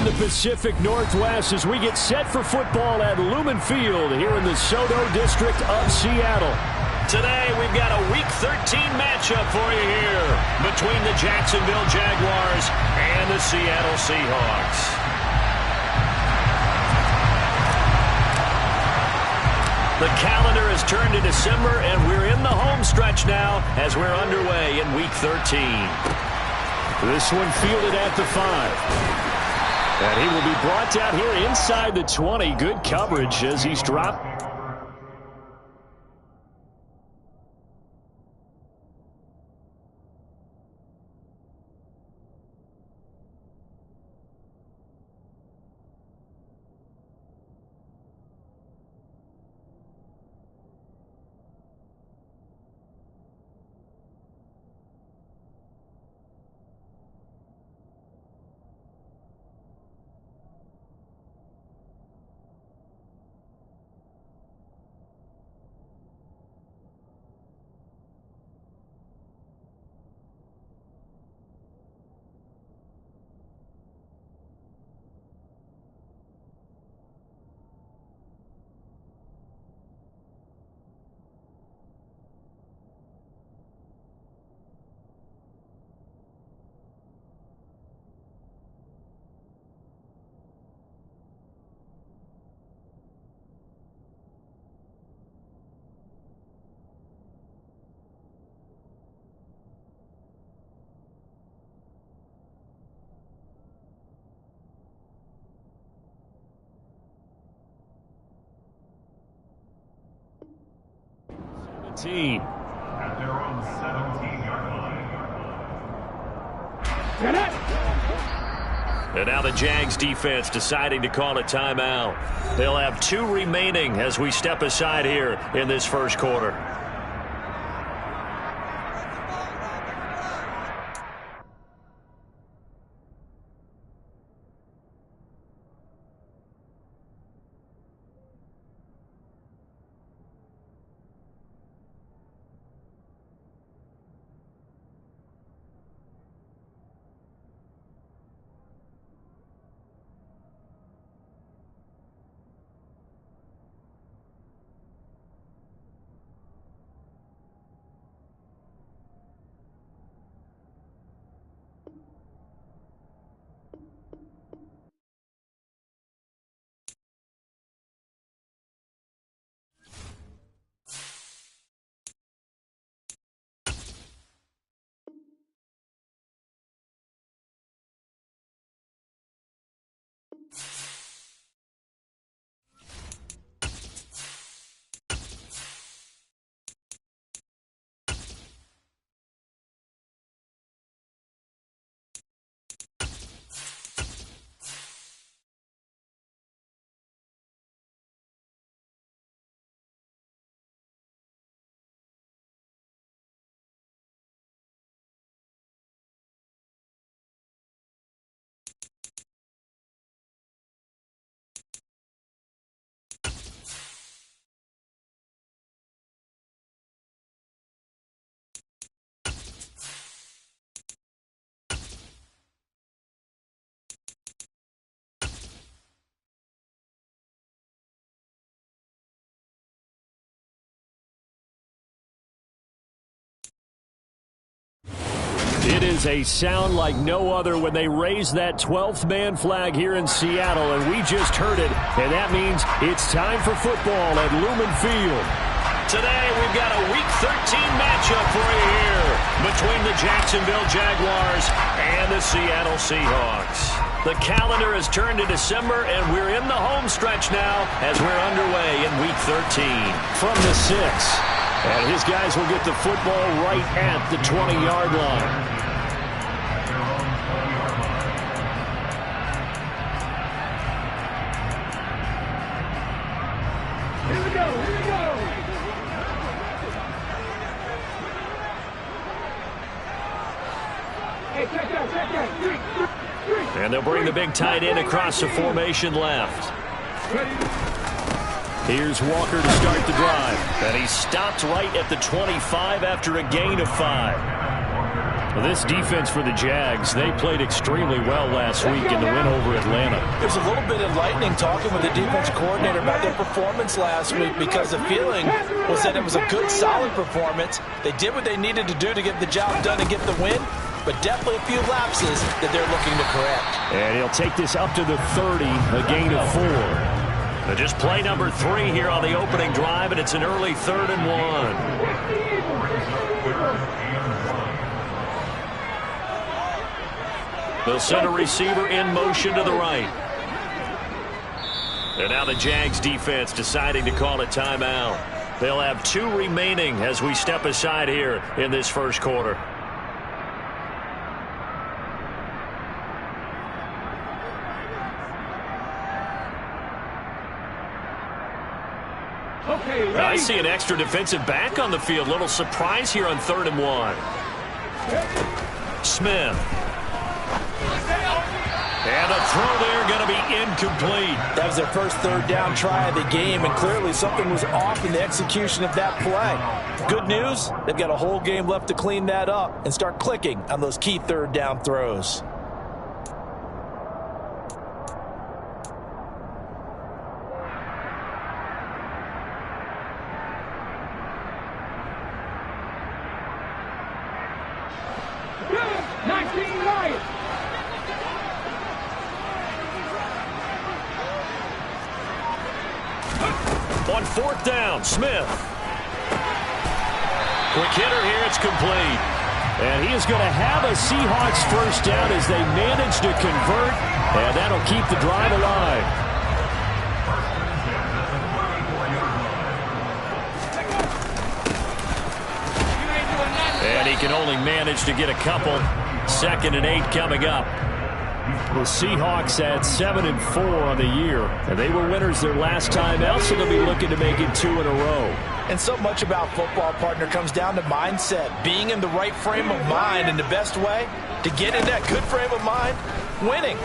the Pacific Northwest as we get set for football at Lumen Field here in the SoDo district of Seattle. Today, we've got a Week 13 matchup for you here between the Jacksonville Jaguars and the Seattle Seahawks. The calendar has turned to December, and we're in the home stretch now as we're underway in Week 13. This one fielded at the 5. And he will be brought down here inside the 20. Good coverage as he's dropped. Team. At their own 17-yard line. And now the Jags defense deciding to call a timeout. They'll have 2 remaining as we step aside here in this first quarter. It is a sound like no other when they raise that 12th man flag here in Seattle, and we just heard it, and that means it's time for football at Lumen Field. Today, we've got a Week 13 matchup for you here between the Jacksonville Jaguars and the Seattle Seahawks. The calendar has turned to December, and we're in the home stretch now as we're underway in Week 13. From the 6, and his guys will get the football right at the 20-yard line. And they'll bring the big tight end across the formation left. Here's Walker to start the drive. And he stopped right at the 25 after a gain of 5. Well, this defense for the Jags, they played extremely well last week in the win over Atlanta. There's a little bit enlightening talking with the defense coordinator about their performance last week, because the feeling was that it was a good, solid performance. They did what they needed to do to get the job done and get the win, but definitely a few lapses that they're looking to correct. And he'll take this up to the 30, a gain of 4. Just play number 3 here on the opening drive, and it's an early 3rd and 1. They'll send a receiver in motion to the right. And now the Jags defense deciding to call a timeout. They'll have 2 remaining as we step aside here in this first quarter. I see an extra defensive back on the field. Little surprise here on 3rd and 1. Smith. And a throw there going to be incomplete. That was their first 3rd down try of the game, and clearly something was off in the execution of that play. Good news, they've got a whole game left to clean that up and start clicking on those key 3rd down throws. On 4th down, Smith. Quick hitter here, it's complete. And he is going to have a Seahawks first down as they manage to convert, and that'll keep the drive alive. And he can only manage to get a couple. 2nd and 8 coming up. The Seahawks at 7-4 on the year, and they were winners their last time out, so they'll be looking to make it 2 in a row. And so much about football, partner, comes down to mindset, being in the right frame of mind, and the best way to get in that good frame of mind, winning.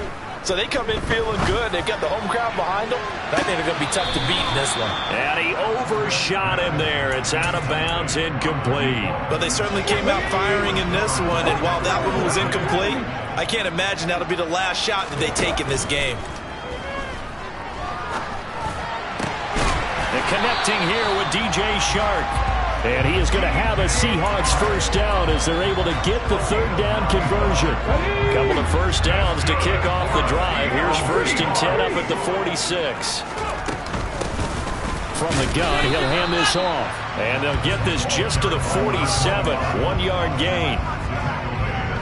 So they come in feeling good. They've got the home crowd behind them. I think they're going to be tough to beat in this one. And he overshot him there. It's out of bounds, incomplete. But they certainly came out firing in this one, and while that one was incomplete, I can't imagine that'll be the last shot that they take in this game. And connecting here with DJ Shark. And he is going to have a Seahawks first down as they're able to get the 3rd down conversion. Couple of first downs to kick off the drive. Here's 1st and 10 up at the 46. From the gun, he'll hand this off. And they'll get this just to the 47. 1-yard gain.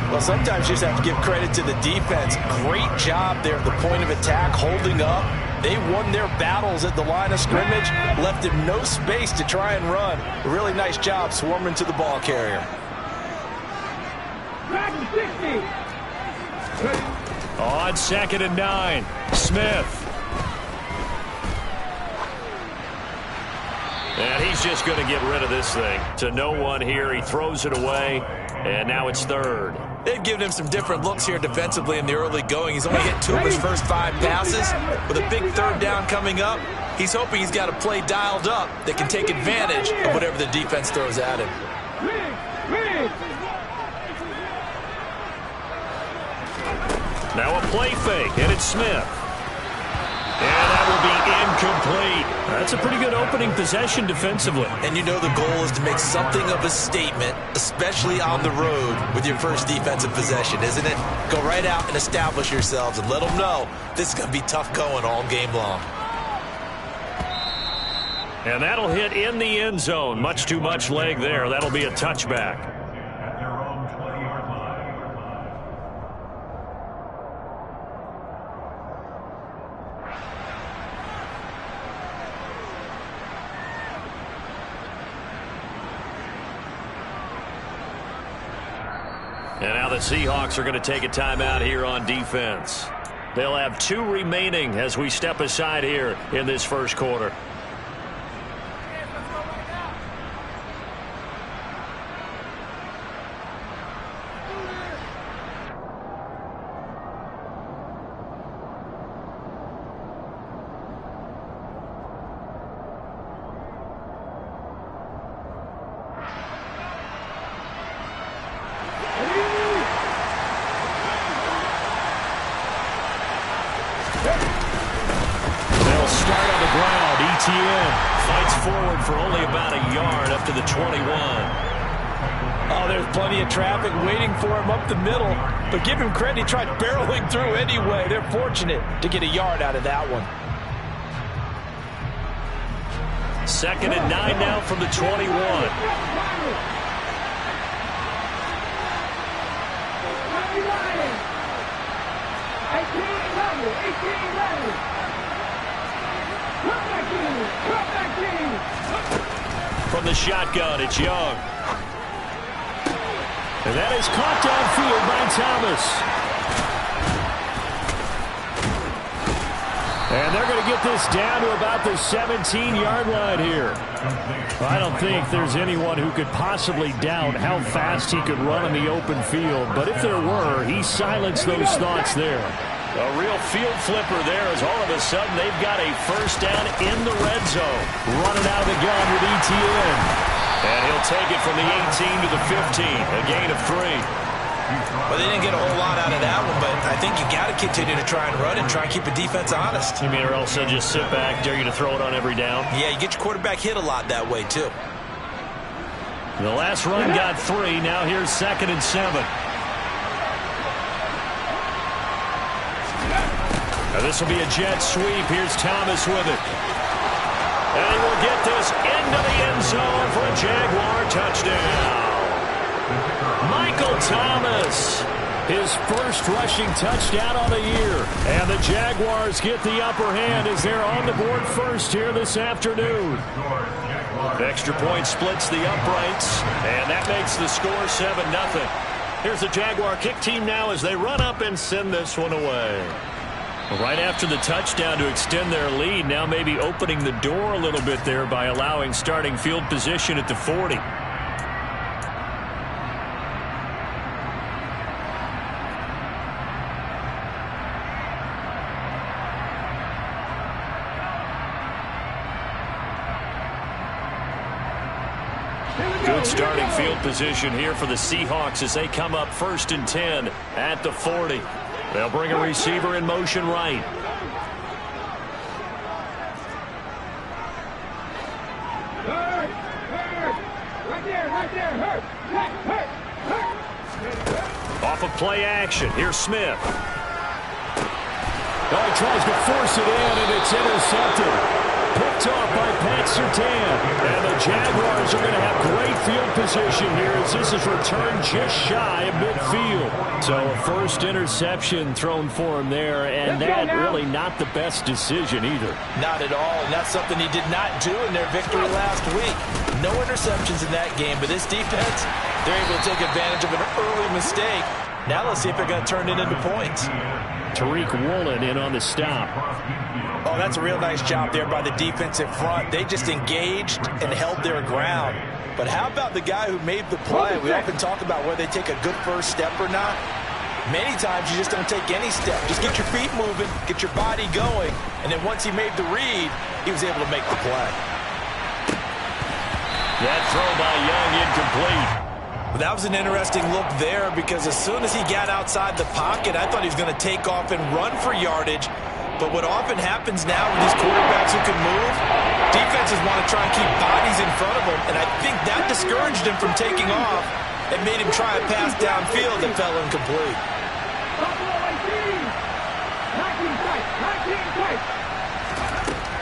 Well, sometimes you just have to give credit to the defense. Great job there at the point of attack, holding up. They won their battles at the line of scrimmage, left him no space to try and run. A really nice job swarming to the ball carrier. On 2nd and 9, Smith. And he's just going to get rid of this thing. To no one here. He throws it away, and now it's 3rd. They've given him some different looks here defensively in the early going. He's only hit 2 of his first 5 passes. With a big 3rd down coming up, he's hoping he's got a play dialed up that can take advantage of whatever the defense throws at him. Now a play fake, and it's Smith. And that will be incomplete. That's a pretty good opening possession defensively. And you know the goal is to make something of a statement, especially on the road with your first defensive possession, isn't it? Go right out and establish yourselves and let them know this is going to be tough going all game long. And that'll hit in the end zone. Much too much leg there. That'll be a touchback. And now the Seahawks are going to take a timeout here on defense. They'll have 2 remaining as we step aside here in this first quarter. Etienne. Fights forward for only about a yard up to the 21. Oh, there's plenty of traffic waiting for him up the middle. But give him credit, he tried barreling through anyway. They're fortunate to get a yard out of that one. 2nd and 9 now from the 21. From the shotgun, it's Young. And that is caught downfield by Thomas. And they're going to get this down to about the 17-yard line here. I don't think there's anyone who could possibly doubt how fast he could run in the open field. But if there were, he silenced those thoughts there. A real field flipper there as all of a sudden they've got a first down in the red zone. Running out of the gun with Etienne. And he'll take it from the 18 to the 15. A gain of 3. Well, they didn't get a whole lot out of that one, but I think you got to continue to try and run and try and keep the defense honest. You mean or else they'll just sit back, dare you to throw it on every down? Yeah, you get your quarterback hit a lot that way, too. The last run got 3. Now here's 2nd and 7. Now this will be a jet sweep. Here's Thomas with it. And he will get this into the end zone for a Jaguar touchdown. Michael Thomas, his first rushing touchdown on the year. And the Jaguars get the upper hand as they're on the board first here this afternoon. Extra point splits the uprights, and that makes the score 7-0. Here's the Jaguar kick team now as they run up and send this one away. Right after the touchdown to extend their lead, now maybe opening the door a little bit there by allowing starting field position at the 40. Good starting field position here for the Seahawks as they come up 1st and 10 at the 40. They'll bring a receiver in motion right. Off of play action. Here's Smith. Oh, he tries to force it in, and it's intercepted. Picked off by Pat Surtain. And the Jaguars are going to have great field position here as this is returned just shy of midfield. So a first interception thrown for him there, and that really not the best decision either. Not at all, and that's something he did not do in their victory last week. No interceptions in that game, but this defense, they're able to take advantage of an early mistake. Now let's see if they're going to turn it into points. Tariq Woolen in on the stop. Oh, that's a real nice job there by the defensive front. They just engaged and held their ground. But how about the guy who made the play? We often talk about whether they take a good first step or not. Many times you just don't take any step. Just get your feet moving, get your body going, and then once he made the read, he was able to make the play. That throw by Young incomplete. Well, that was an interesting look there because as soon as he got outside the pocket, I thought he was going to take off and run for yardage. But what often happens now with these quarterbacks who can move, defenses want to try and keep bodies in front of them, and I think that discouraged him from taking off and made him try a pass downfield that fell incomplete.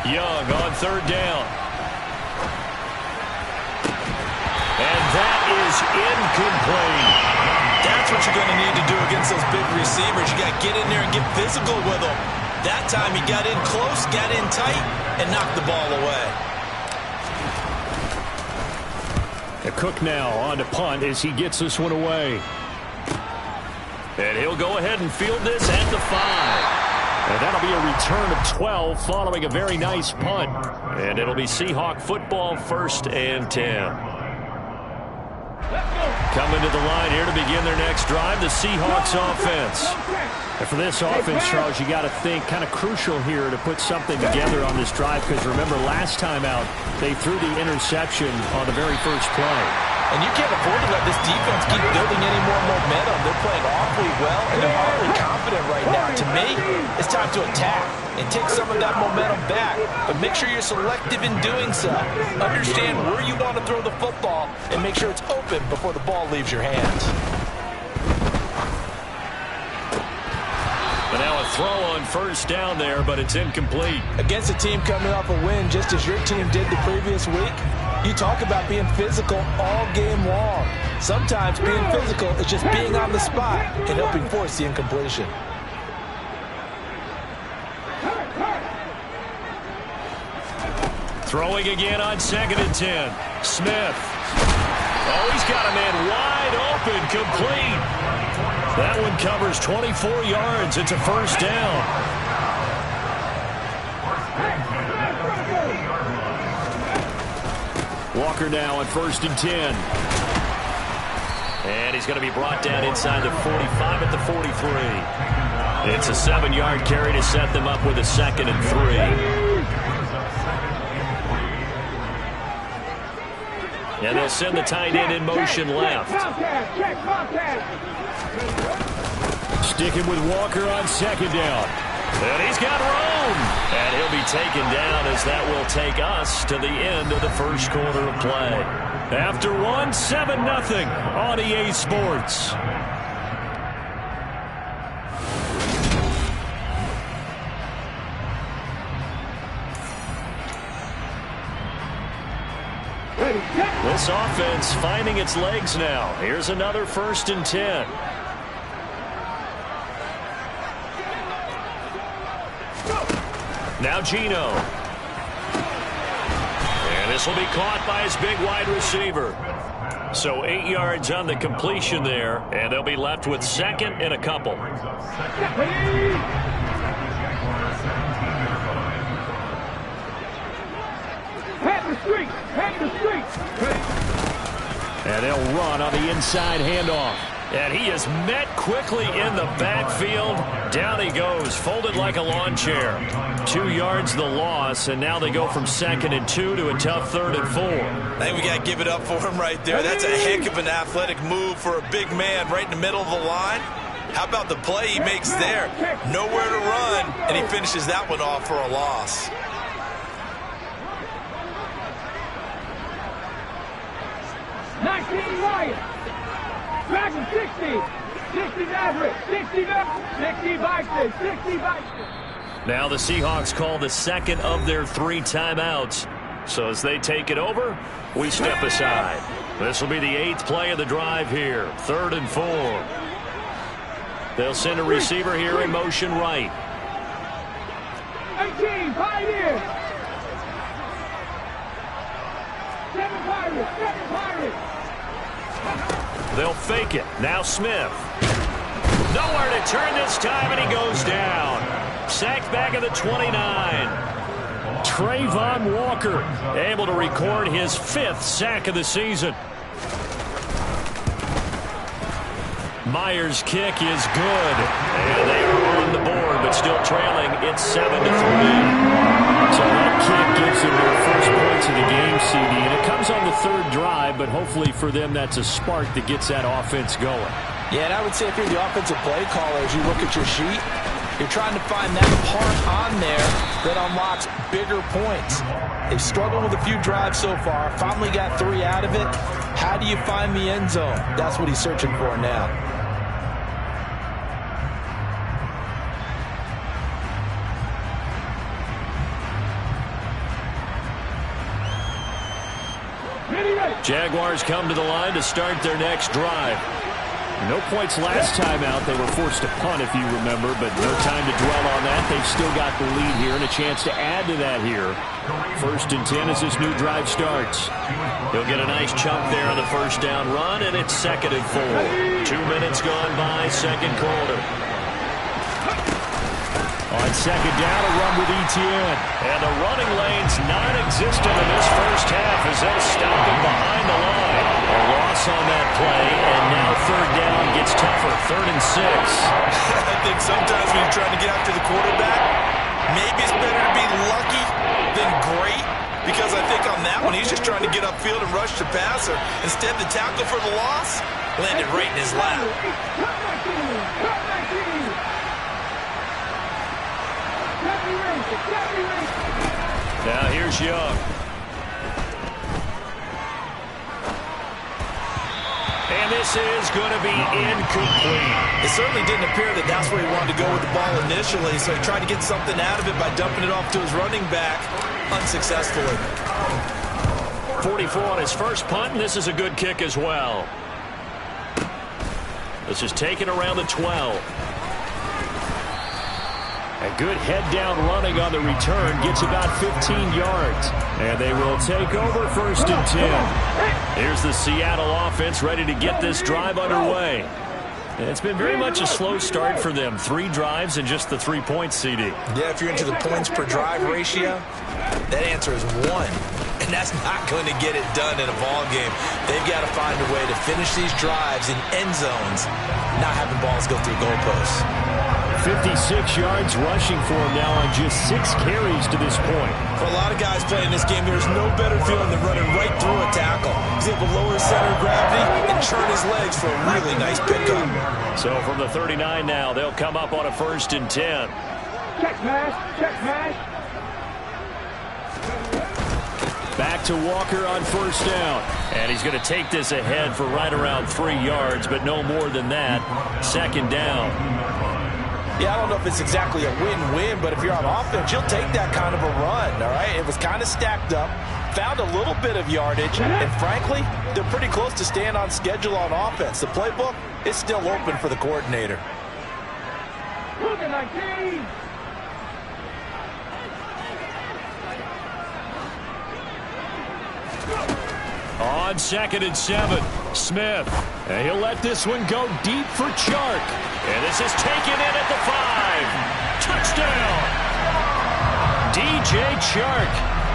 Young on 3rd down. And that is incomplete. That's what you're going to need to do against those big receivers. You got to get in there and get physical with them. That time he got in close, got in tight, and knocked the ball away. Cook now on to punt as he gets this one away. And he'll go ahead and field this at the 5. And that'll be a return of 12 following a very nice punt. And it'll be Seahawk football 1st and 10. Coming to the line here to begin their next drive, the Seahawks offense. And for this offense, Charles, you got to think kind of crucial here to put something together on this drive because remember last time out, they threw the interception on the very first play. And you can't afford to let this defense keep building any more momentum. They're playing awfully well, and they're awfully confident right now. To me, it's time to attack and take some of that momentum back. But make sure you're selective in doing so. Understand where you want to throw the football and make sure it's open before the ball leaves your hands. But now a throw on first down there, but it's incomplete. Against a team coming off a win just as your team did the previous week, you talk about being physical all game long. Sometimes being physical is just being on the spot and helping force the incompletion. Throwing again on 2nd and 10. Smith. Oh, he's got a man wide open, complete. That one covers 24 yards. It's a first down. Walker now on 1st and 10. And he's going to be brought down inside the 45 at the 43. It's a 7-yard carry to set them up with a 2nd and 3. And they'll send the tight end in motion left. Sticking with Walker on 2nd down. And he's got room. And he'll be taken down as that will take us to the end of the first quarter of play. After one, 7-0 on EA Sports. This offense finding its legs now. Here's another 1st and 10. Now Geno. And this will be caught by his big wide receiver. So 8 yards on the completion there, and they'll be left with 2nd and a couple. And they'll run on the inside handoff. And he is met quickly in the backfield. Down he goes, folded like a lawn chair. 2 yards the loss, and now they go from 2nd and 2 to a tough 3rd and 4. I think we got to give it up for him right there. That's a heck of an athletic move for a big man right in the middle of the line. How about the play he makes there? Nowhere to run, and he finishes that one off for a loss. Now the Seahawks call the 2nd of their 3 timeouts. So as they take it over, we step aside. This will be the 8th play of the drive here. 3rd and 4. They'll send a receiver here in motion right. 18, Pioneer. 7 Pirates, 7 Pirates. They'll fake it. Now Smith. Nowhere to turn this time, and he goes down. Sacked back at the 29. Trayvon Walker able to record his 5th sack of the season. Myers' kick is good. And they are on the board, but still trailing. It's 7-3. So that kick gives them their first points of the game, CD. And it comes on the 3rd drive, but hopefully for them that's a spark that gets that offense going. Yeah, and I would say if you're the offensive play caller, as you look at your sheet, you're trying to find that part on there that unlocks bigger points. They've struggled with a few drives so far, finally got 3 out of it. How do you find the end zone? That's what he's searching for now. Jaguars come to the line to start their next drive. No points last time out. They were forced to punt, if you remember, but no time to dwell on that. They've still got the lead here and a chance to add to that here. 1st and 10 as this new drive starts. He'll get a nice chunk there on the 1st down run, and it's 2nd and 4. 2 minutes gone by, 2nd quarter. On 2nd down, a run with Etienne. And the running lane's non-existent in this first half as they'll stop him behind the line. A loss on that play, and now 3rd down gets tougher. 3rd and 6. I think sometimes when you're trying to get after the quarterback, maybe it's better to be lucky than great. because I think on that one, he's just trying to get upfield and rush the passer. Instead, the tackle for the loss landed right in his lap. Now here's Young. And this is going to be incomplete. It certainly didn't appear that that's where he wanted to go with the ball initially, so he tried to get something out of it by dumping it off to his running back unsuccessfully. 44 on his first punt, and this is a good kick as well. This is taken around the 12. A good head-down running on the return gets about 15 yards. And they will take over 1st and 10. Here's the Seattle offense ready to get this drive underway. And it's been very much a slow start for them. 3 drives and just the 3 points, CD. Yeah, if you're into the points per drive ratio, that answer is 1. And that's not going to get it done in a ball game. They've got to find a way to finish these drives in end zones, not having balls go through goalposts. 56 yards rushing for him now on just 6 carries to this point. For a lot of guys playing this game, there's no better feeling than running right through a tackle. He's able to lower his center of gravity and turn his legs for a really nice pickup. So from the 39 now, they'll come up on a 1st and 10. Check pass, check pass. Back to Walker on 1st down. And he's going to take this ahead for right around 3 yards, but no more than that. 2nd down. Yeah, I don't know if it's exactly a win-win, but if you're on offense, you'll take that kind of a run, all right? It was kind of stacked up, found a little bit of yardage, and frankly, they're pretty close to staying on schedule on offense. The playbook is still open for the coordinator. Look at 19. On 2nd and 7, Smith. And he'll let this one go deep for Chark. And this is taken in at the 5. Touchdown! DJ Chark,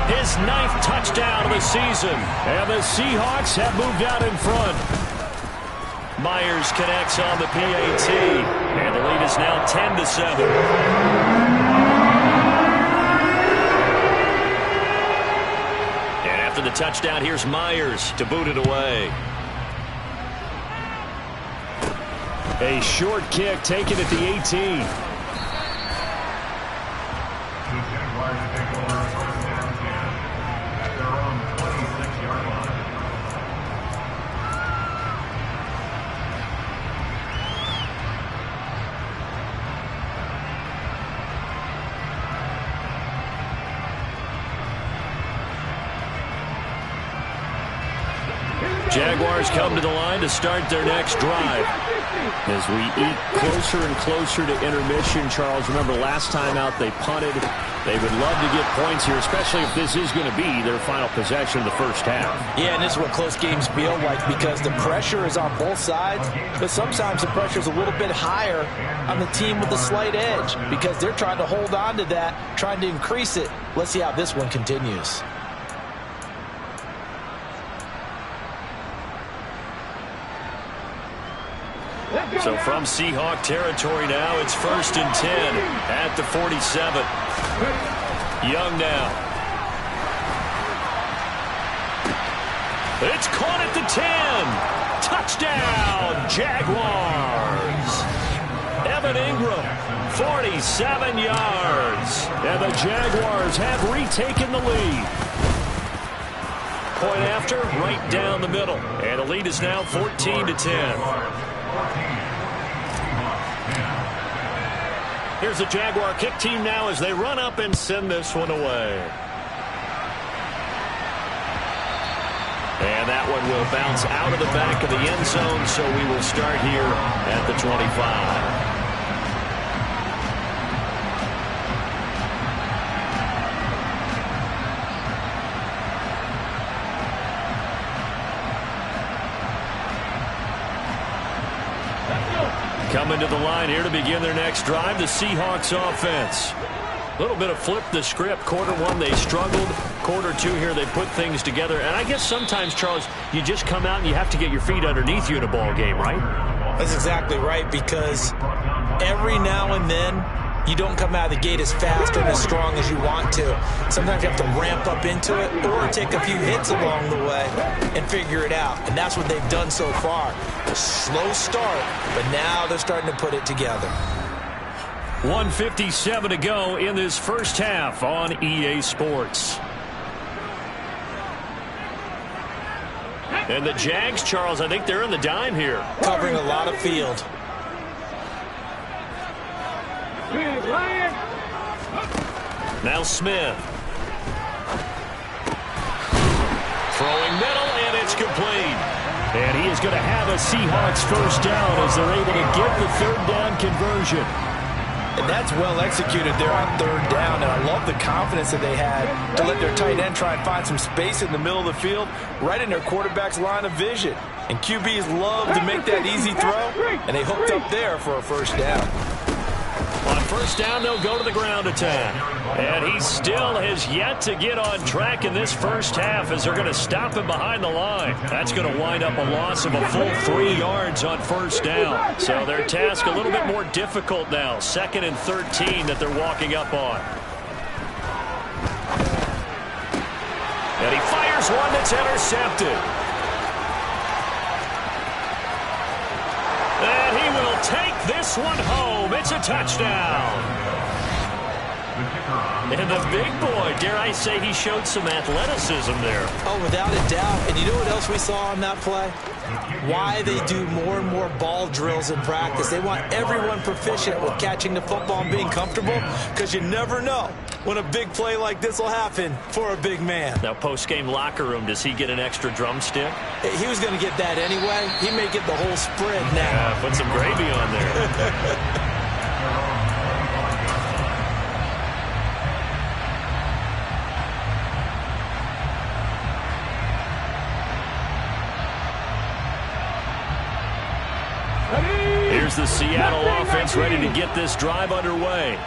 his 9th touchdown of the season. And the Seahawks have moved out in front. Myers connects on the PAT. And the lead is now 10-7. After the touchdown, here's Myers to boot it away. A short kick taken at the 18. The Jaguars take over 1st and 10 at their own 26-yard line. Jaguars come to the line to start their next drive. As we eat closer and closer to intermission, Charles, remember last time out they punted. They would love to get points here, especially if this is going to be their final possession of the first half. Yeah, and this is what close games feel like because the pressure is on both sides, but sometimes the pressure is a little bit higher on the team with the slight edge because they're trying to hold on to that, trying to increase it. Let's see how this one continues. So from Seahawk territory now, it's 1st and 10 at the 47. Young now. It's caught at the 10. Touchdown, Jaguars. Evan Ingram, 47 yards. And the Jaguars have retaken the lead. Point after, right down the middle. And the lead is now 14-10. Here's the Jaguar kick team now as they run up and send this one away. And that one will bounce out of the back of the end zone, so we will start here at the 25. Coming to the line here to begin their next drive, the Seahawks offense. A little bit of flip the script. Quarter 1, they struggled. Quarter 2 here, they put things together. And I guess sometimes, Charles, you just come out and you have to get your feet underneath you in a ball game, right? That's exactly right, because every now and then you don't come out of the gate as fast and as strong as you want to. Sometimes you have to ramp up into it or take a few hits along the way and figure it out. And that's what they've done so far. A slow start, but now they're starting to put it together. 1:57 to go in this first half on EA Sports. And the Jags, Charles, I think they're in the dime here. Covering a lot of field. Now Smith. Throwing middle, and it's complete. And he is going to have a Seahawks first down as they're able to get the third down conversion. And that's well executed there on third down. And I love the confidence that they had to let their tight end try and find some space in the middle of the field, right in their quarterback's line of vision. And QBs love to make that easy throw, and they hooked up there for a first down. On first down, they'll go to the ground attack. And he still has yet to get on track in this first half as they're going to stop him behind the line. That's going to wind up a loss of a full 3 yards on first down. So their task a little bit more difficult now. 2nd and 13 that they're walking up on. And he fires one that's intercepted. And he will take this one home. It's a touchdown. And the big boy, dare I say, he showed some athleticism there. Oh, without a doubt. And you know what else we saw on that play? Why they do more and more ball drills in practice. They want everyone proficient with catching the football and being comfortable, because you never know when a big play like this will happen for a big man. Now, post-game locker room, does he get an extra drumstick? He was going to get that anyway. He may get the whole spread now. Yeah, put some gravy on there. Here's the Seattle offense ready to get this drive underway.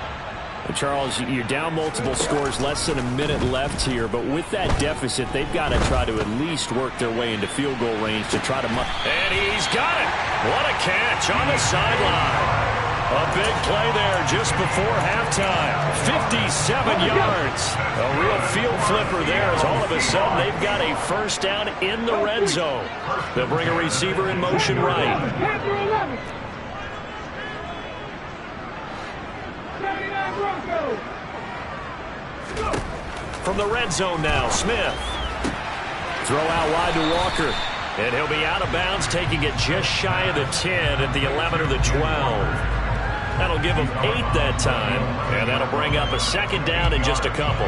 Charles, you're down multiple scores, less than a minute left here, but with that deficit, they've got to try to at least work their way into field goal range to try to... And he's got it! What a catch on the sideline. A big play there just before halftime. 57 yards. A real field flipper there as all of a sudden they've got a first down in the red zone. They'll bring a receiver in motion right. From the red zone now, Smith. Throw out wide to Walker. And he'll be out of bounds, taking it just shy of the 10 at the 11 or the 12. That'll give him 8 that time. And that'll bring up a second down in just a couple.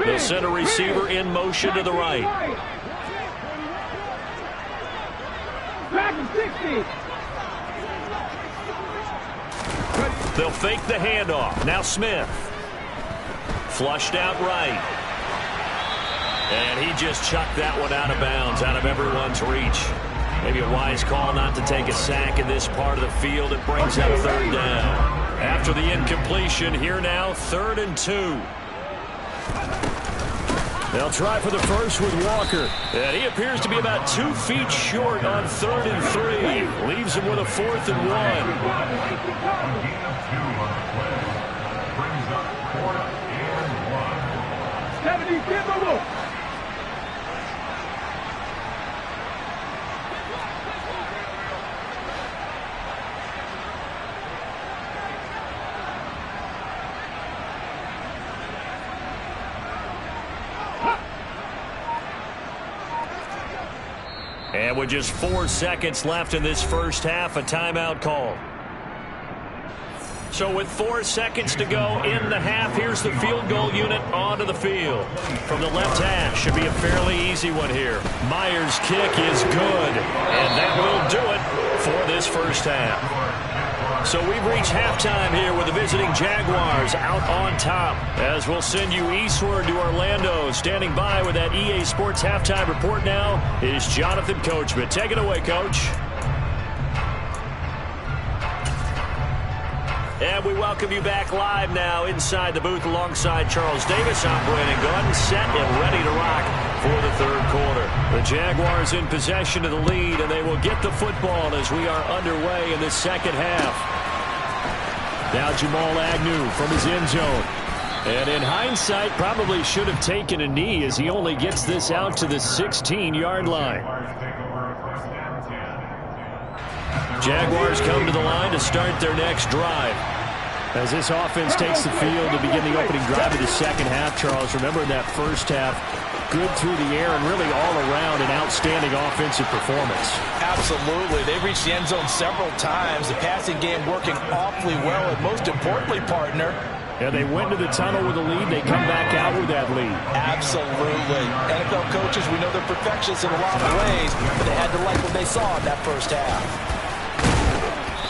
They'll send a receiver in motion to the right. They'll fake the handoff. Now Smith. Flushed out right. And he just chucked that one out of bounds, out of everyone's reach. Maybe a wise call not to take a sack in this part of the field. It brings up third down. After the incompletion, here now, 3rd and 2. They'll try for the first with Walker. And he appears to be about 2 feet short on 3rd and 3. Leaves him with a 4th and 1. And with just 4 seconds left in this first half, a timeout call. So with 4 seconds to go in the half, here's the field goal unit onto the field. From the left hash, should be a fairly easy one here. Myers' kick is good, and that will do it for this first half. So we've reached halftime here with the visiting Jaguars out on top. As we'll send you eastward to Orlando. Standing by with that EA Sports halftime report now is Jonathan Coachman. Take it away, Coach. And we welcome you back live now inside the booth alongside Charles Davis. I'm Brandon Gordon, set and ready to rock for the third quarter. The Jaguars in possession of the lead, and they will get the football as we are underway in the second half. Now Jamal Agnew from his end zone. And in hindsight, probably should have taken a knee as he only gets this out to the 16-yard line. Jaguars come to the line to start their next drive. As this offense takes the field to begin the opening drive of the second half, Charles, remember in that first half, good through the air and really all around an outstanding offensive performance. Absolutely. They reached the end zone several times. The passing game working awfully well, and most importantly, partner, yeah, they went to the tunnel with a lead. They come back out with that lead. Absolutely. NFL coaches, we know they're perfectionists in a lot of ways, but they had to like what they saw in that first half.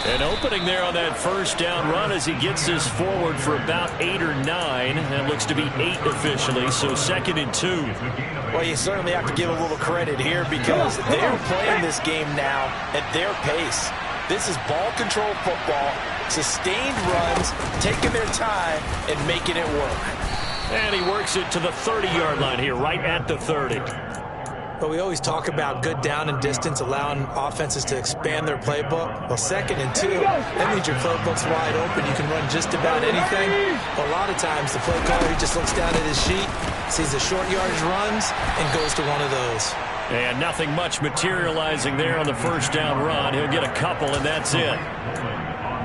An opening there on that first down run as he gets this forward for about 8 or 9. That looks to be 8 officially, so 2nd and 2. Well, you certainly have to give a little credit here because they're playing this game now at their pace. This is ball control football, sustained runs, taking their time, and making it work. And he works it to the 30-yard line here, right at the 30. But we always talk about good down and distance, allowing offenses to expand their playbook. Well, 2nd and 2, that means your playbook's wide open. You can run just about anything. But a lot of times, the play caller, he just looks down at his sheet, sees the short yardage runs, and goes to one of those. And nothing much materializing there on the first down run. He'll get a couple, and that's it.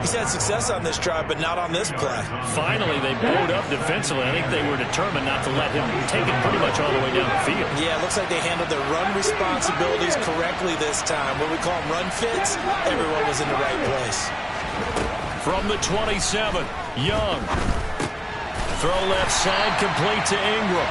He's had success on this drive, but not on this play. Finally, they bowed up defensively. I think they were determined not to let him take it pretty much all the way down the field. Yeah, it looks like they handled their run responsibilities correctly this time. What we call them run fits, everyone was in the right place. From the 27, Young. Throw left side, complete to Ingram.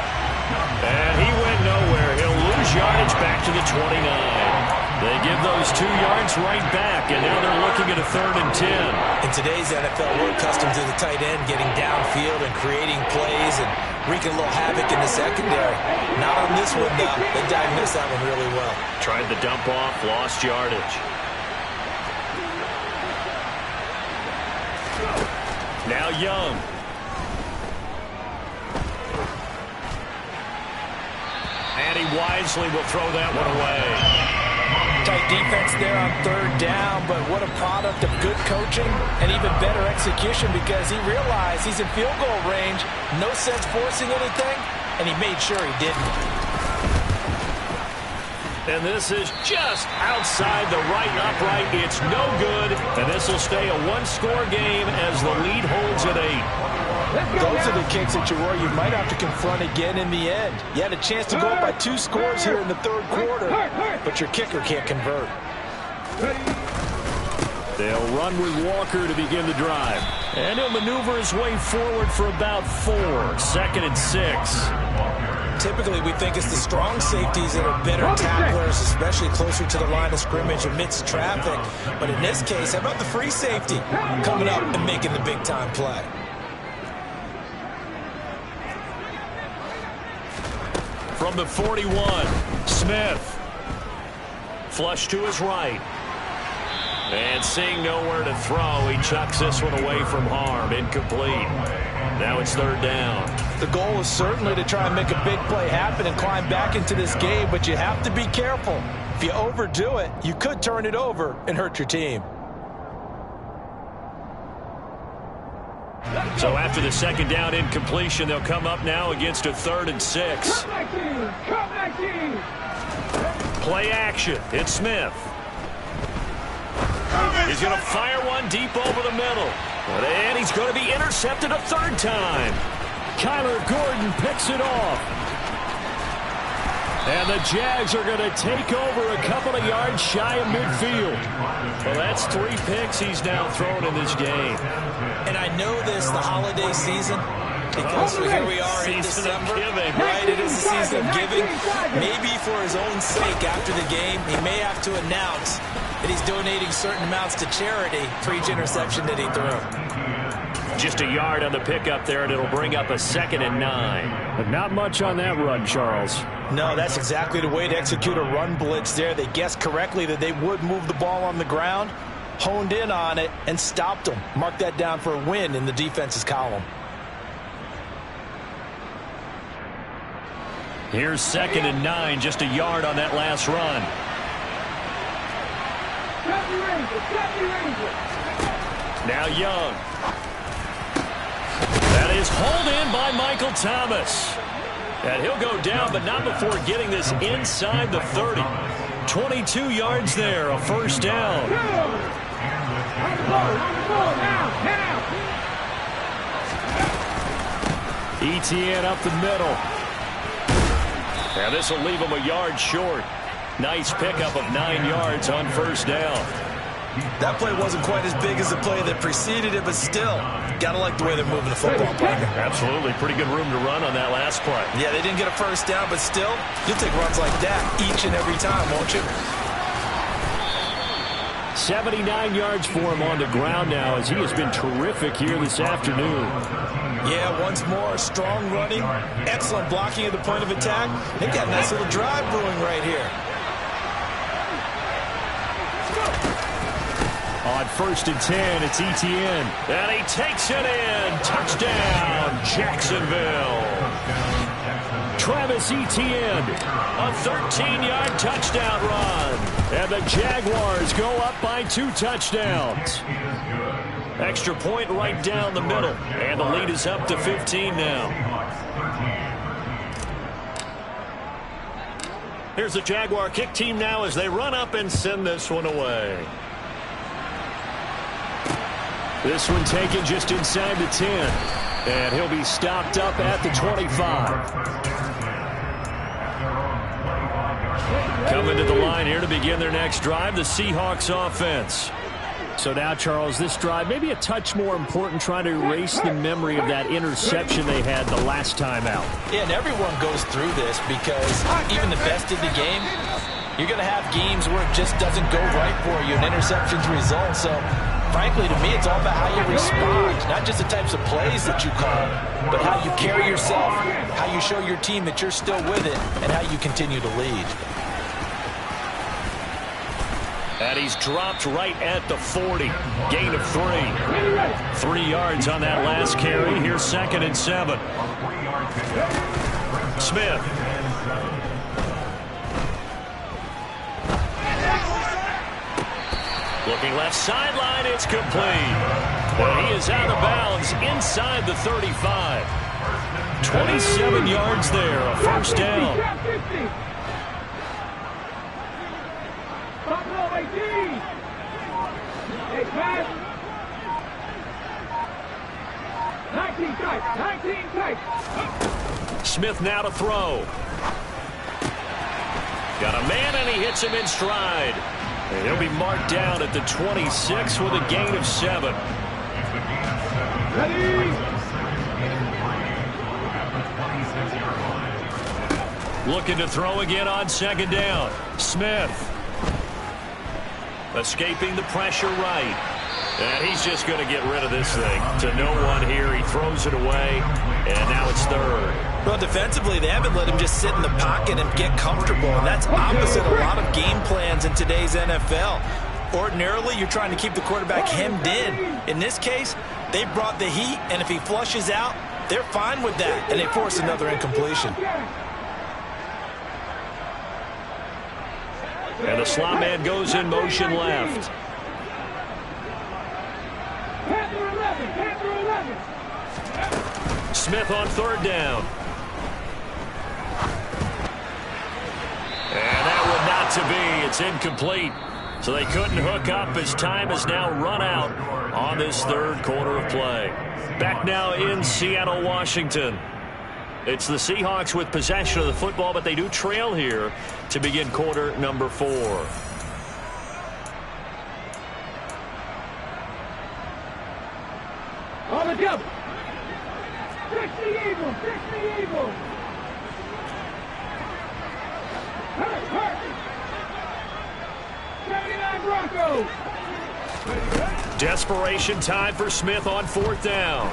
And he went nowhere. He'll lose yardage back to the 29. They give those 2 yards right back, and now they're looking at a 3rd and 10. In today's NFL, we're accustomed to the tight end getting downfield and creating plays and wreaking a little havoc in the secondary. Not on this one, though. They diagnosed that one really well. Tried the dump off, lost yardage. Now Young. And he wisely will throw that one away. Tight defense there on 3rd down, but what a product of good coaching and even better execution because he realized he's in field goal range, no sense forcing anything, and he made sure he didn't. And this is just outside the right upright. It's no good, and this will stay a one-score game as the lead holds at 8. Those are the kicks that you worry you might have to confront again in the end. You had a chance to go up by 2 scores here in the 3rd quarter, but your kicker can't convert. They'll run with Walker to begin the drive. And he'll maneuver his way forward for about 4. 2nd and 6. Typically, we think it's the strong safeties that are better tacklers, especially closer to the line of scrimmage amidst traffic. But in this case, how about the free safety coming up and making the big-time play? From the 41, Smith. Flush to his right. And seeing nowhere to throw, he chucks this one away from harm. Incomplete. Now it's 3rd down. The goal is certainly to try and make a big play happen and climb back into this game, but you have to be careful. If you overdo it, you could turn it over and hurt your team. So after the 2nd down incompletion, they'll come up now against a 3rd and 6. Play action. It's Smith. He's going to fire one deep over the middle. And he's going to be intercepted a 3rd time. Kyler Gordon picks it off. And the Jags are going to take over a couple of yards shy of midfield. Well, that's 3 picks he's now thrown in this game. And I know this, the holiday season, because here we are in December. Right, it is the season of giving. Maybe for his own sake after the game, he may have to announce that he's donating certain amounts to charity for each interception that he threw. Just a yard on the pickup there, and it'll bring up a 2nd and 9. But not much on that run, Charles. No, that's exactly the way to execute a run blitz there. They guessed correctly that they would move the ball on the ground, honed in on it and stopped them. Mark that down for a win in the defense's column. Here's 2nd and 9, just a yard on that last run. Now Young. That is hauled in by Michael Thomas. And he'll go down, but not before getting this inside the 30. 22 yards there, a first down. Etienne up the middle. And this will leave him a yard short. Nice pickup of 9 yards on first down. That play wasn't quite as big as the play that preceded it, but still, gotta like the way they're moving the football, partner. Absolutely. Pretty good room to run on that last play. Yeah, they didn't get a first down, but still, you'll take runs like that each and every time, won't you? 79 yards for him on the ground now, as he has been terrific here this afternoon. Yeah, once more, strong running, excellent blocking at the point of attack. They've got a nice little drive brewing right here. On 1st and 10, it's Etienne. And he takes it in. Touchdown, Jacksonville. Travis Etienne. A 13-yard touchdown run. And the Jaguars go up by 2 touchdowns. Extra point right down the middle. And the lead is up to 15 now. Here's the Jaguar kick team now as they run up and send this one away. This one taken just inside the 10. And he'll be stopped up at the 25. Coming to the line here to begin their next drive, the Seahawks offense. So now, Charles, this drive maybe a touch more important, trying to erase the memory of that interception they had the last time out. Yeah, and everyone goes through this because even the best in the game, you're going to have games where it just doesn't go right for you, and interceptions result. So, frankly, to me, it's all about how you respond, not just the types of plays that you call, but how you carry yourself, how you show your team that you're still with it, and how you continue to lead. And he's dropped right at the 40. Gain of 3. 3 yards on that last carry. Here's 2nd and 7. Smith. Looking left sideline, it's complete. Well, he is out of bounds inside the 35. 27 yards there, a first down. Smith now to throw. Got a man, and he hits him in stride. And he'll be marked down at the 26 with a gain of 7. Looking to throw again on 2nd down. Smith. Escaping the pressure right. And he's just going to get rid of this thing. To no one here. He throws it away. And now it's 3rd. Well, defensively, they haven't let him just sit in the pocket and get comfortable. And that's opposite a lot of game plans in today's NFL. Ordinarily, you're trying to keep the quarterback hemmed in. In this case, they brought the heat. And if he flushes out, they're fine with that. And they force another incompletion. And the slot man goes in motion left. Smith on 3rd down. And that would not to be. It's incomplete. So they couldn't hook up as time has now run out on this 3rd quarter of play. Back now in Seattle, Washington. It's the Seahawks with possession of the football, but they do trail here to begin quarter number 4. On the double. 60 Eagles, 60 Eagles. Hurt. 79 Broncos. Desperation time for Smith on 4th down.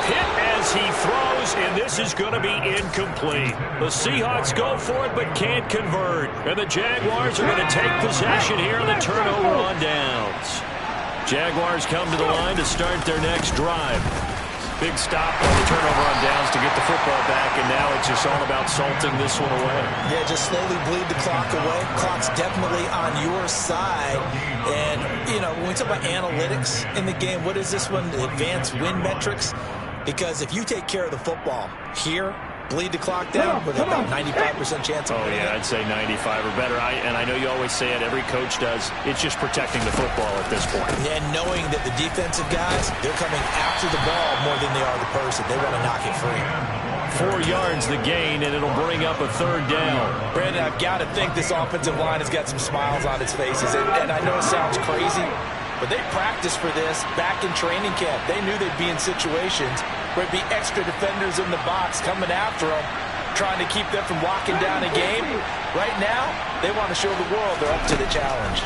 Hit as as he throws, and this is going to be incomplete. The Seahawks go for it but can't convert. And the Jaguars are going to take possession here on the turnover on downs. Jaguars come to the line to start their next drive. Big stop on the turnover on downs to get the football back, and now it's just all about salting this one away. Yeah, just slowly bleed the clock away. Clock's definitely on your side. And, you know, when we talk about analytics in the game, what is this one? The advanced win metrics? Because if you take care of the football here, bleed the clock down with about 95% chance of winning. Yeah, I'd say 95 or better. And I know you always say it, every coach does. It's just protecting the football at this point. Yeah, knowing that the defensive guys, they're coming after the ball more than they are the person. They want to knock it free. 4 yards the gain, and it'll bring up a third down. Brandon, I've got to think this offensive line has got some smiles on its faces. And I know it sounds crazy, but they practiced for this back in training camp. They knew they'd be in situations where it'd be extra defenders in the box coming after them, trying to keep them from locking down a game. Right now, they want to show the world they're up to the challenge.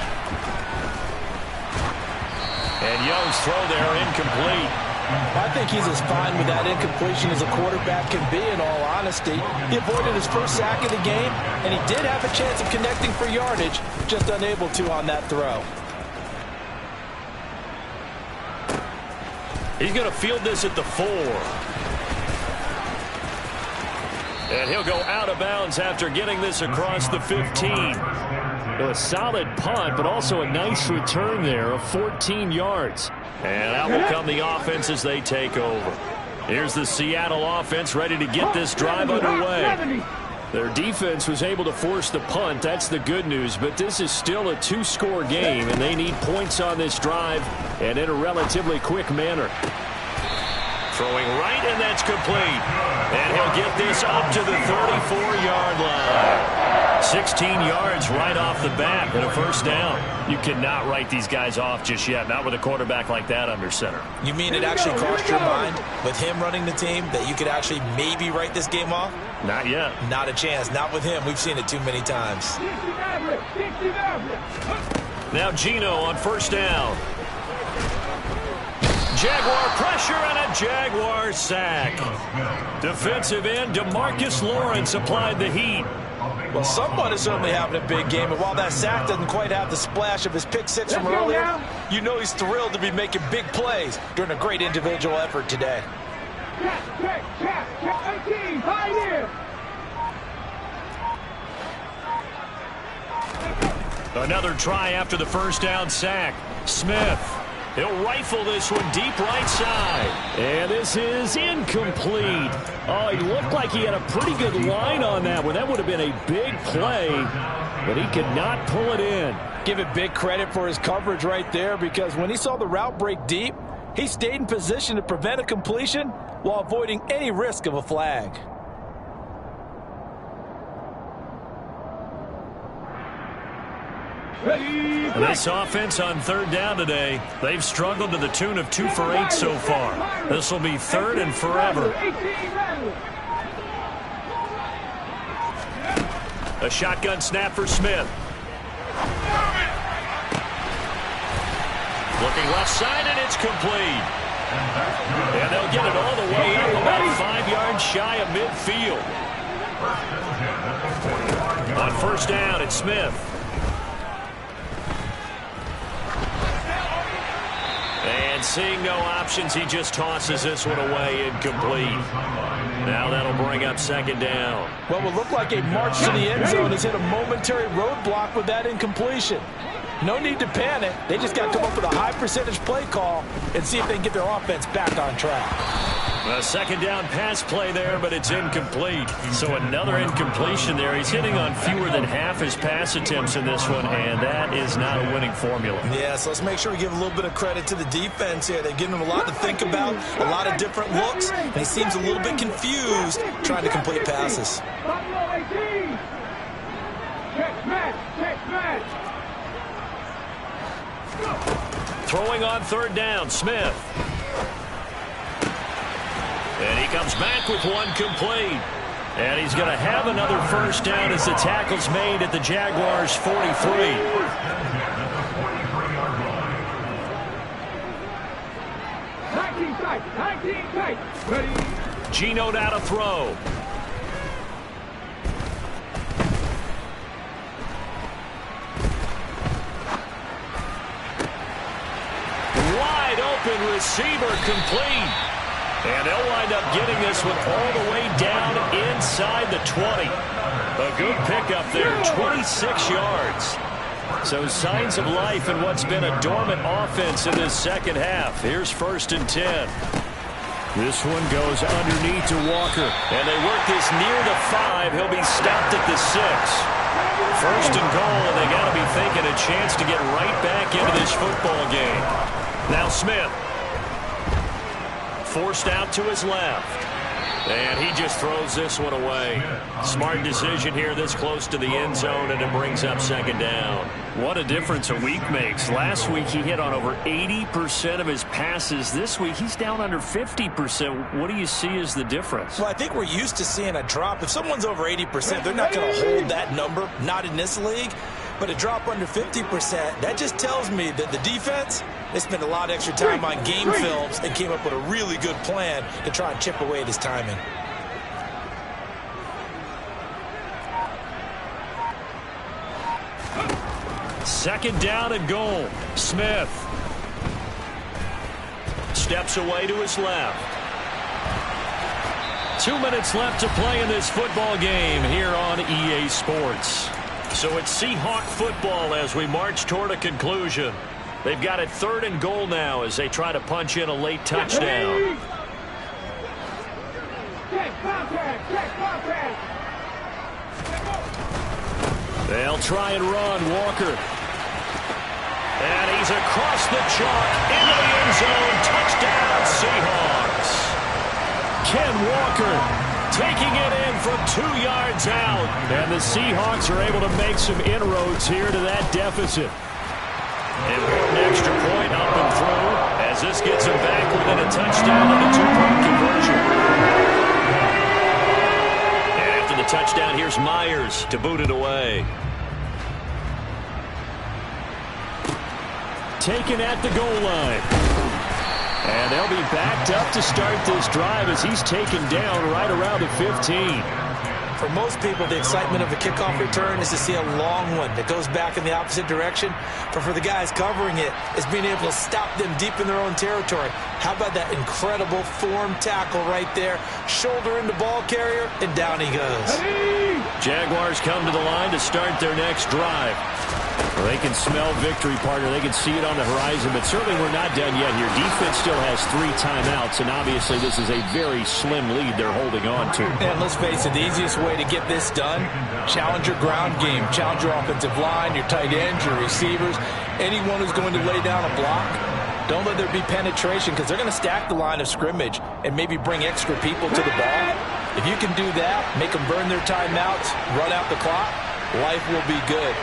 And Young's throw there incomplete. I think he's as fine with that incompletion as a quarterback can be, in all honesty. He avoided his first sack of the game, and he did have a chance of connecting for yardage, just unable to on that throw. He's going to field this at the 4. And he'll go out of bounds after getting this across the 15. A solid punt, but also a nice return there of 14 yards. And out will come the offense as they take over. Here's the Seattle offense ready to get this drive underway. Their defense was able to force the punt. That's the good news. But this is still a 2-score game, and they need points on this drive and in a relatively quick manner. Throwing right, and that's complete. And he'll get this up to the 34-yard line. 16 yards right off the bat and a first down. You cannot write these guys off just yet, not with a quarterback like that under center. You mean it actually crossed your mind with him running the team that you could actually maybe write this game off? Not yet. Not a chance. Not with him. We've seen it too many times. Now Gino on first down. Jaguar pressure and a Jaguar sack. Defensive end DeMarcus Lawrence applied the heat. Well, someone is certainly having a big game, and while that sack doesn't quite have the splash of his pick six from earlier, you know he's thrilled to be making big plays during a great individual effort today. Another try after the first down sack. Smith. He'll rifle this one deep right side. And this is incomplete. Oh, he looked like he had a pretty good line on that one. That would have been a big play, but he could not pull it in. Give it big credit for his coverage right there, because when he saw the route break deep, he stayed in position to prevent a completion while avoiding any risk of a flag. This offense on third down today, they've struggled to the tune of 2 for 8 so far. This will be third and forever. A shotgun snap for Smith. Looking left side, and it's complete. And they'll get it all the way up about 5 yards shy of midfield. On first down, it's Smith. And seeing no options, he just tosses this one away incomplete. Now that'll bring up second down. What would look like a march to the end zone has hit a momentary roadblock with that incompletion. No need to panic. They just got to come up with a high percentage play call and see if they can get their offense back on track. A second down pass play there, but it's incomplete. So another incompletion there. He's hitting on fewer than half his pass attempts in this one, and that is not a winning formula. Yeah, so let's make sure we give a little bit of credit to the defense here. They've given him a lot to think about, a lot of different looks, and he seems a little bit confused trying to complete passes. Throwing on third down, Smith. And he comes back with one complete. And he's going to have another first down as the tackle's made at the Jaguars' 43. Geno now to throw. Wide open receiver complete. And they'll wind up getting this one all the way down inside the 20. A good pickup there, 26 yards. So signs of life in what's been a dormant offense in this second half. Here's 1st and 10. This one goes underneath to Walker. And they work this near the 5. He'll be stopped at the 6. 1st and goal, and they got to be thinking a chance to get right back into this football game. Now Smith. Forced out to his left. And he just throws this one away. Smart decision here this close to the end zone, and it brings up 2nd down. What a difference a week makes. Last week he hit on over 80% of his passes. This week he's down under 50%. What do you see as the difference? Well, I think we're used to seeing a drop. If someone's over 80%, they're not going to hold that number, not in this league. But a drop under 50%, that just tells me that the defense, they spent a lot of extra time on game films and came up with a really good plan to try and chip away at his timing. Second down and goal. Smith steps away to his left. 2 minutes left to play in this football game here on EA Sports. So it's Seahawk football as we march toward a conclusion. They've got it 3rd and goal now as they try to punch in a late touchdown. They'll try and run. Walker. And he's across the chalk into the end zone. Touchdown, Seahawks. Ken Walker taking it in from 2 yards out. And the Seahawks are able to make some inroads here to that deficit. Important extra point up and through as this gets him back within a touchdown on the 2-point conversion. And after the touchdown, here's Myers to boot it away. Taken at the goal line. And they'll be backed up to start this drive as he's taken down right around the 15. For most people, the excitement of a kickoff return is to see a long one that goes back in the opposite direction. But for the guys covering it, it's being able to stop them deep in their own territory. How about that incredible form tackle right there? Shoulder into ball carrier, and down he goes. Jaguars come to the line to start their next drive. Well, they can smell victory, partner. They can see it on the horizon, but certainly we're not done yet here. Defense still has 3 timeouts, and obviously this is a very slim lead they're holding on to. And let's face it, the easiest way to get this done, challenge your ground game, challenge your offensive line, your tight ends, your receivers, anyone who's going to lay down a block. Don't let there be penetration because they're going to stack the line of scrimmage and maybe bring extra people to the ball. If you can do that, make them burn their timeouts, run out the clock, life will be good.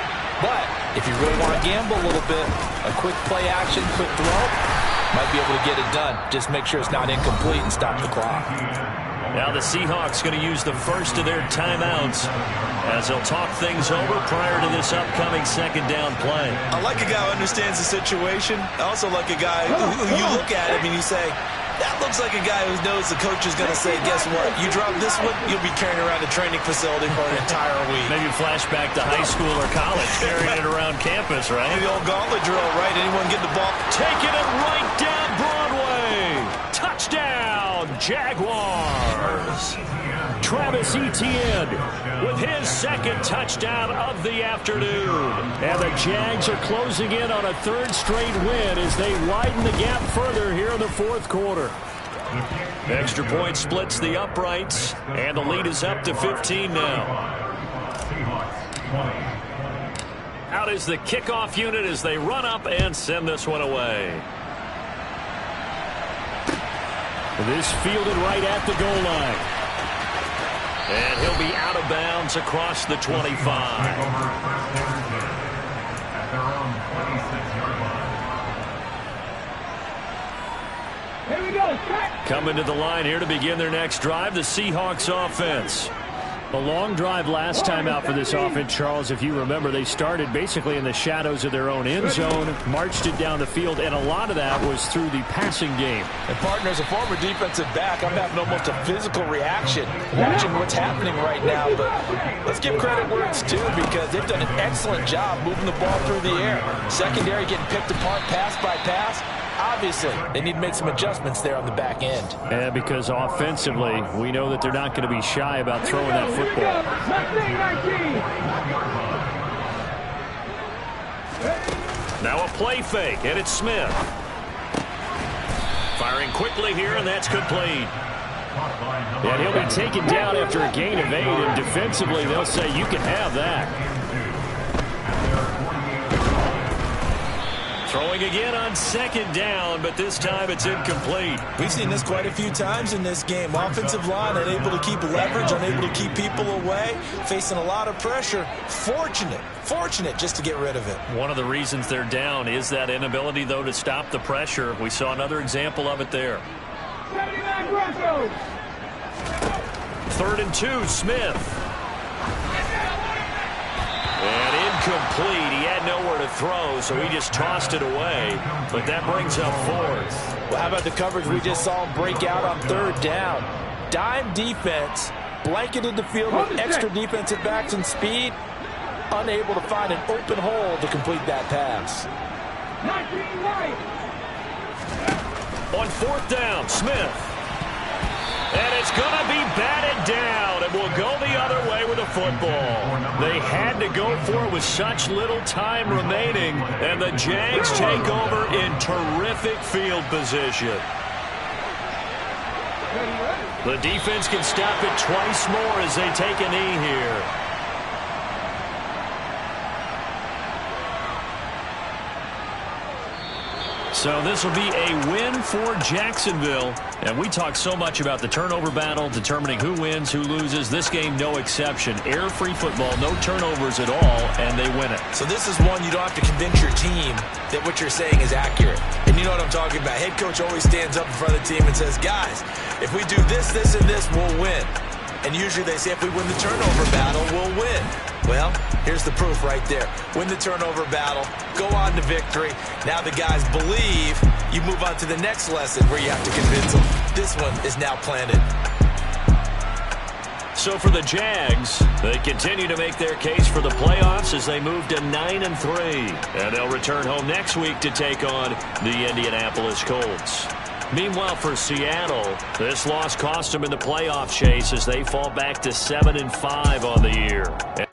But if you really want to gamble a little bit, a quick play action, quick throw, might be able to get it done. Just make sure it's not incomplete and stop the clock. Now the Seahawks going to use the first of their timeouts as they'll talk things over prior to this upcoming 2nd down play. I like a guy who understands the situation. I also like a guy who you look at him and you say, that looks like a guy who knows the coach is going to say, guess what? You drop this one, you'll be carrying around a training facility for an entire week. Maybe flashback to high school or college, carrying it around campus, right? Maybe the old gauntlet drill, right? Anyone get the ball? Taking it right down Broadway. Touchdown, Jaguars. Travis Etienne with his 2nd touchdown of the afternoon. And the Jags are closing in on a 3rd straight win as they widen the gap further here in the 4th quarter. Extra point splits the uprights, and the lead is up to 15 now. Out is the kickoff unit as they run up and send this one away. This fielded right at the goal line. And he'll be out of bounds across the 25. At their own 26-yard line. Here we go. Coming to the line here to begin their next drive, the Seahawks offense. A long drive last time out for this offense, Charles. If you remember, they started basically in the shadows of their own end zone, marched it down the field, and a lot of that was through the passing game. And partner, as a former defensive back, I'm having almost a physical reaction watching what's happening right now. But let's give credit where it's due, because they've done an excellent job moving the ball through the air. Secondary getting picked apart pass by pass. Obviously, they need to make some adjustments there on the back end. Yeah, because offensively, we know that they're not going to be shy about throwing that football. Now a play fake, and it's Smith. Firing quickly here, and that's complete. And he'll be taken down after a gain of 8, and defensively, they'll say you can have that. Throwing again on second down, but this time it's incomplete. We've seen this quite a few times in this game. Offensive line unable to keep leverage, unable to keep people away, facing a lot of pressure. Fortunate just to get rid of it. One of the reasons they're down is that inability, though, to stop the pressure. We saw another example of it there. 3rd and 2, Smith. And incomplete. He had nowhere to throw, so he just tossed it away. But that brings up 4th. Well, how about the coverage we just saw him break out on 3rd down? Dime defense, blanketed the field with extra defensive backs and speed, unable to find an open hole to complete that pass. On 4th down, Smith. And it's going to be batted down, and will go the other way with the football. They had to go for it with such little time remaining, and the Jags take over in terrific field position. The defense can stop it twice more as they take a knee here. So this will be a win for Jacksonville. And we talk so much about the turnover battle, determining who wins, who loses. This game, no exception. Air-free football, no turnovers at all, and they win it. So this is one you don't have to convince your team that what you're saying is accurate. And you know what I'm talking about. Head coach always stands up in front of the team and says, guys, if we do this, this, and this, we'll win. And usually they say if we win the turnover battle, we'll win. Well, here's the proof right there. Win the turnover battle, go on to victory. Now the guys believe. You move on to the next lesson where you have to convince them. This one is now planted. So for the Jags, they continue to make their case for the playoffs as they move to 9-3. And they'll return home next week to take on the Indianapolis Colts. Meanwhile, for Seattle, this loss cost them in the playoff chase as they fall back to 7-5 on the year.